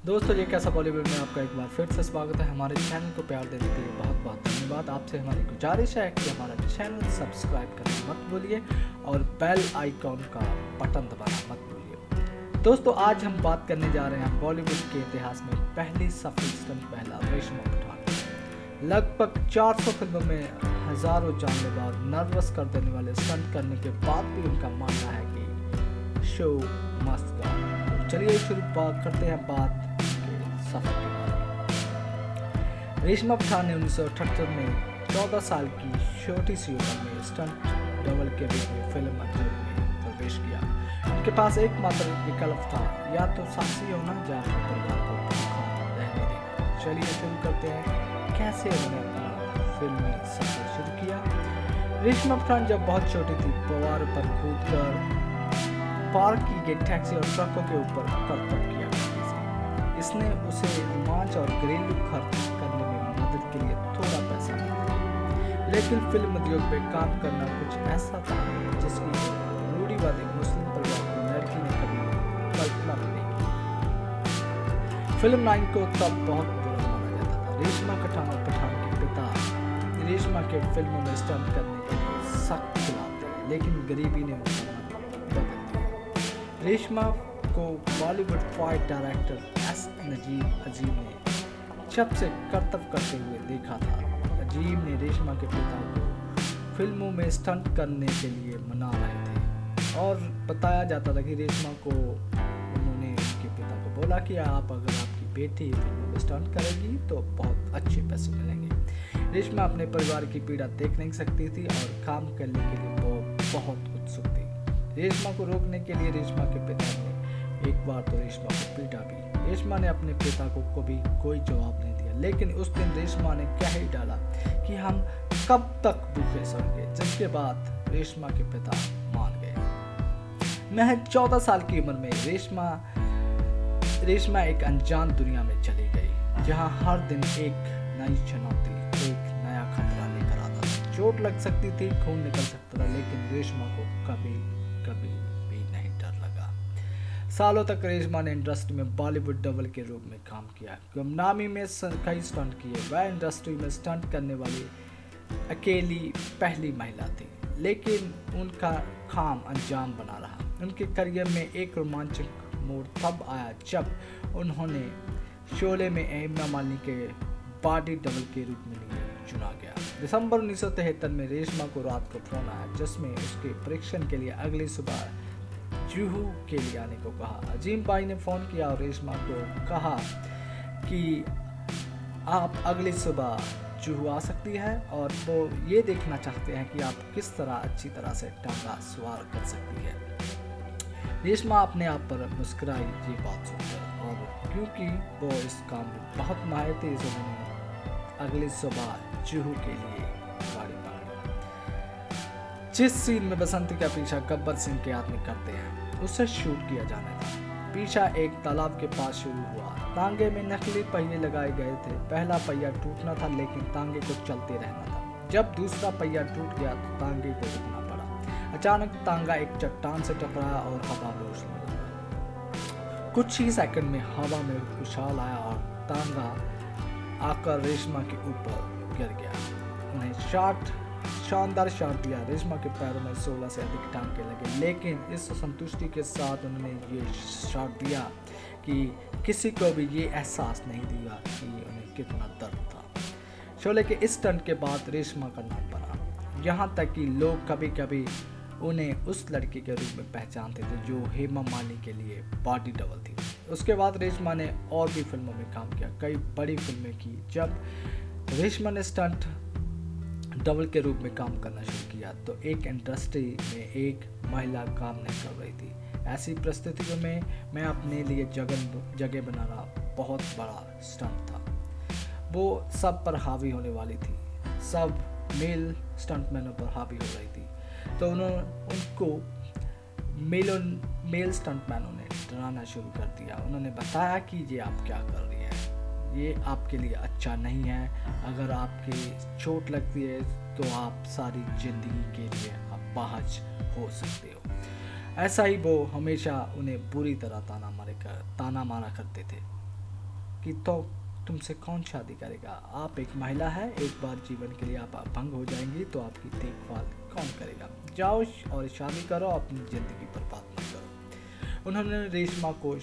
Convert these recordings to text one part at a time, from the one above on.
दोस्तों, ये कैसा बॉलीवुड में आपका एक बार फिर से स्वागत है। हमारे चैनल को प्यार देने के लिए बहुत बहुत धन्यवाद। आपसे हमारी गुजारिश है कि हमारा चैनल सब्सक्राइब करना मत भूलिए और बेल आइकॉन का बटन दबाना मत भूलिए। दोस्तों, आज हम बात करने जा रहे हैं बॉलीवुड के इतिहास में पहली सफल स्टंट महिला रेशमा पठान। लगभग 400 फिल्मों में हजारों जानलेवा नर्वस कर देने वाले स्टंट करने के बाद भी उनका मानना है कि शो मस्ट गो। तो चलिए शुरू करते हैं बात सफर के बारे में। रेशमा पठान ने 1978 में 14 साल की छोटी सी उम्र में स्टंट डबल के रूप में फिल्म उद्योग में प्रवेश किया। उनके पास एकमात्र विकल्प था, या तो साहसी होना या अपने परिवार को भूखा रहने देना। चलिए शुरू करते हैं कैसे उन्होंने अपना फिल्मी सफर शुरू किया। रेशमा पठान जब बहुत छोटी थी, पवार पर कूदकर पार्क की गई टैक्सी और ट्रकों के ऊपर करतब किया करती थी। इसने उसे रोमांच और घरेलू खर्च करने में मदद के लिए थोड़ा पैसा मिला, लेकिन फिल्म उद्योग में काम करना कुछ ऐसा था जिसकी रूढ़िवादी मुस्लिम परिवार की लड़की ने कभी कल्पना भी नहीं की। फिल्म लाइन को तब बहुत बुरा माना जाता था। रेशमा पठान के पिता रेशमा के फिल्मों में स्टंट करने के लिए सख्त खिलाफ थे, लेकिन गरीबी ने उनका मन बदल दिया। रेशमा को बॉलीवुड फाइट डायरेक्टर अजीम ने जब से करतब करते हुए देखा था। अजीम ने रेशमा के पिता को फिल्मों में स्टंट करने के लिए मना रहे थे और बताया जाता था कि रेशमा को उन्होंने उनके पिता को बोला कि आप अगर आपकी बेटी फिल्मों में स्टंट करेगी तो बहुत अच्छे पैसे मिलेंगे। रेशमा अपने परिवार की पीड़ा देख नहीं सकती थी और काम करने के लिए वो बहुत उत्सुक थी। रेशमा को रोकने के लिए रेशमा के पिता ने एक बार तो रेशमा को पीटा भी। रेशमा ने अपने पिता को कभी कोई जवाब नहीं दिया, लेकिन उस दिन रेशमा ने कह ही डाला कि हम कब तक भूखे सोएंगे, जिसके बाद रेशमा के पिता मान गए। महज 14 साल की उम्र में रेशमा एक अनजान दुनिया में चली गई, जहां हर दिन एक नई चुनौती, एक नया खतरा लेकर आता था। चोट लग सकती थी, खून निकल सकता था, लेकिन रेशमा को कभी कभी सालों तक रेशमा ने इंडस्ट्री में बॉलीवुड डबल के रूप में काम किया। गुमनामी में कई स्टंट किए। वह इंडस्ट्री में स्टंट करने वाली अकेली पहली महिला थी, लेकिन उनका काम अंजाम बना रहा। उनके करियर में एक रोमांचक मोड़ तब आया जब उन्होंने शोले में हेमा मालिनी के बॉडी डबल के रूप में चुना गया। दिसंबर 1973 में रेशमा को रात को फोन आया, जिसमें उसके परीक्षण के लिए अगली सुबह जुहू के लिए आने को कहा। अजीम भाई ने फोन किया और रेशमा को कहा कि आप अगली सुबह जुहू आ सकती है और वो ये देखना चाहते हैं कि आप किस तरह अच्छी तरह से टांगा सवार कर सकती है। रेशमा अपने आप पर मुस्कुराई ये बात सुनकर, और क्योंकि वो इस काम में बहुत माहिर थी, उन्होंने अगली सुबह जुहू के लिए गाड़ी पकड़ी। जिस सीन में बसंती का पीछा गब्बर सिंह के आदमी करते हैं, उसे शूट किया जाना था। पीछा एक तालाब के पास शुरू हुआ। तांगे में नकली पहिए लगाए गए थे। पहला पहिया टूटना था, लेकिन तांगे को चलते रहना था। जब दूसरा पहिया टूट गया तो तांगे को रुकना पड़ा। अचानक तांगा एक चट्टान से टकराया और हवा में उछलने लगा। कुछ ही सेकंड में हवा में उछाल आया और तांगा आकर रेशमा के ऊपर गिर गया। उन्हें शानदार शॉट दिया। रेशमा के पैरों में 16 से अधिक टांके लगे, लेकिन इस संतुष्टि के साथ उन्होंने ये शॉट दिया कि किसी को भी ये एहसास नहीं दिया कि उन्हें कितना दर्द था। शोले के इस स्टंट के बाद रेशमा का नाम बना, यहाँ तक कि लोग कभी कभी उन्हें उस लड़की के रूप में पहचानते थे जो हेमा मालिनी के लिए बॉडी डबल थी। उसके बाद रेशमा ने और भी फिल्मों में काम किया, कई बड़ी फिल्में की। जब रेशमा ने स्टंट डबल के रूप में काम करना शुरू किया तो एक इंडस्ट्री में एक महिला काम नहीं कर रही थी। ऐसी परिस्थितियों में मैं अपने लिए जगह बनाना बहुत बड़ा स्टंट था। वो सब पर हावी होने वाली थी, सब मेल स्टंटमैनों पर हावी हो रही थी, तो उनको मेल स्टंटमैनों ने डराना शुरू कर दिया। उन्होंने बताया कि ये आप क्या कर रही हैं, ये आपके लिए अच्छा नहीं है। अगर आपकी चोट लगती है तो आप सारी जिंदगी के लिए अपाहज हो सकते हो। ऐसा ही वो हमेशा उन्हें बुरी तरह ताना मारा करते थे। कि तो तुमसे कौन शादी करेगा? आप एक महिला है, एक बार जीवन के लिए आप अपंग हो जाएंगी तो आपकी देखभाल कौन करेगा? जाओ और शादी करो, अपनी ज़िंदगी बर्बाद मत करो। उन्होंने रेशमा को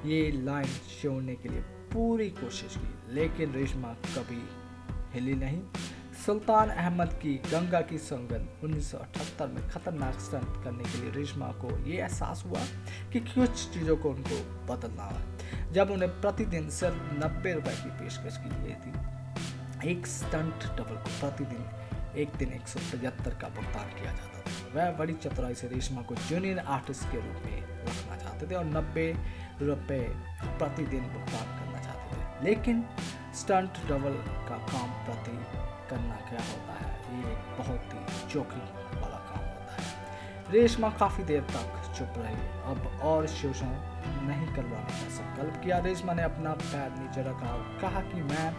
ये लाइन छोड़ने के लिए पूरी कोशिश की, लेकिन रेशमा कभी हिली नहीं। सुल्तान अहमद की गंगा की संगन 1978 में खतरनाक स्टंट करने के लिए रेशमा को ये एहसास हुआ कि कुछ चीज़ों को उनको बदलना है। जब उन्हें प्रतिदिन सिर्फ 90 रुपए की पेशकश की गई थी, एक स्टंट डबल को प्रतिदिन एक दिन 175 का भुगतान किया जाता था। वह बड़ी चतुराई से रेशमा को जूनियर आर्टिस्ट के रूप में रखना चाहते थे और 90 रुपए प्रतिदिन भुगतान करना चाहते थे। लेकिन स्टंट डबल का काम प्रति करना क्या होता है, ये एक बहुत ही जोखिम वाला काम होता है। रेशमा काफी देर तक चुप रही। अब और शोषण नहीं करवाने का संकल्प किया। रेशमा ने अपना पैर नीचे रखा और कहा कि मैं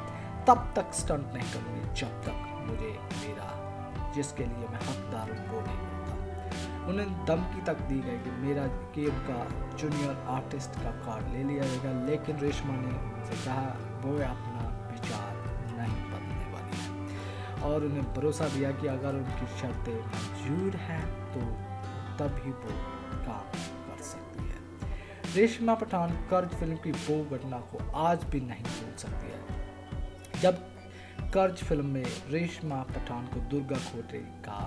तब तक स्टंट नहीं करूंगी जब तक मुझे मेरा जिसके लिए मैं हकदार हूं वो नहीं मिलता। उन्हें धमकी तक दी गई कि मेरा केब का जूनियर आर्टिस्ट का कार्ड ले लिया जाएगा, लेकिन रेशमा ने उनसे कहा वो अपना विचार नहीं बदलने वाली है और उन्हें भरोसा दिया कि अगर उनकी शर्तें मंजूर हैं तो तभी वो काम कर सकती है। रेशमा पठान कर्ज फिल्म की वो घटना को आज भी नहीं भूल सकती है जब कर्ज फिल्म में रेशमा पठान को दुर्गा खोटे का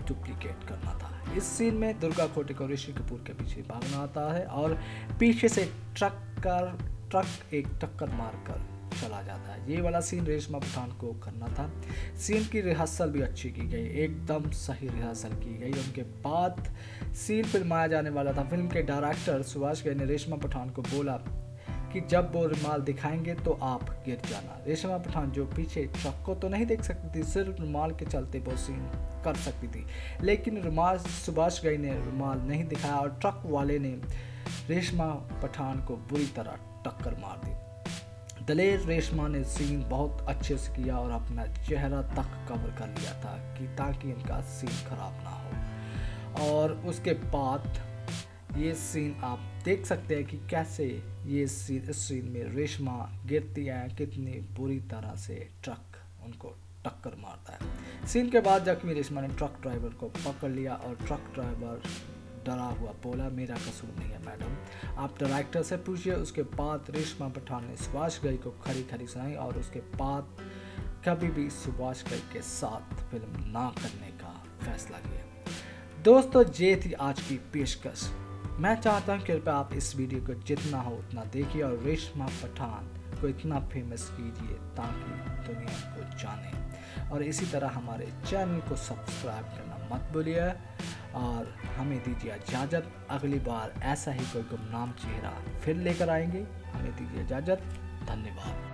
डुप्लीकेट करना था। इस सीन में दुर्गा खोटे को ऋषि कपूर के पीछे भागना आता है और पीछे से ट्रक एक टक्कर मारकर चला जाता है। ये वाला सीन रेशमा पठान को करना था। सीन की रिहर्सल भी अच्छी की गई, एकदम सही रिहर्सल की गई। उनके बाद सीन फिल्माया जाने वाला था। फिल्म के डायरेक्टर सुभाष घई ने रेशमा पठान को बोला कि जब वो रुमाल दिखाएंगे तो आप गिर जाना। रेशमा पठान जो पीछे ट्रक को तो नहीं देख सकती थी, सिर्फ रुमाल के चलते वो सीन कर सकती थी, लेकिन रुमाल सुभाष घई ने रुमाल नहीं दिखाया और ट्रक वाले ने रेशमा पठान को बुरी तरह टक्कर मार दी। दलेर रेशमा ने सीन बहुत अच्छे से किया और अपना चेहरा तक कवर कर लिया था कि ताकि इनका सीन खराब ना हो। और उसके बाद ये सीन आप देख सकते हैं कि कैसे इस सीन में रेशमा गिरती है, कितनी बुरी तरह से ट्रक उनको टक्कर मारता है। सीन के बाद जख्मी रेशमा ने ट्रक ड्राइवर को पकड़ लिया और ट्रक ड्राइवर डरा हुआ बोला मेरा कसूर नहीं है मैडम, आप डायरेक्टर से पूछिए। उसके बाद रेशमा पठान ने सुभाष घई को खरी खरी सुनाई और उसके बाद कभी भी सुभाष घई के साथ फिल्म ना करने का फैसला किया। दोस्तों ये थी आज की पेशकश। मैं चाहता हूँ कृपया आप इस वीडियो को जितना हो उतना देखिए और रेशमा पठान को इतना फेमस कीजिए ताकि दुनिया को जाने, और इसी तरह हमारे चैनल को सब्सक्राइब करना मत भूलिए और हमें दीजिए इजाज़त। अगली बार ऐसा ही कोई गुमनाम चेहरा फिर लेकर आएंगे। हमें दीजिए इजाज़त। धन्यवाद।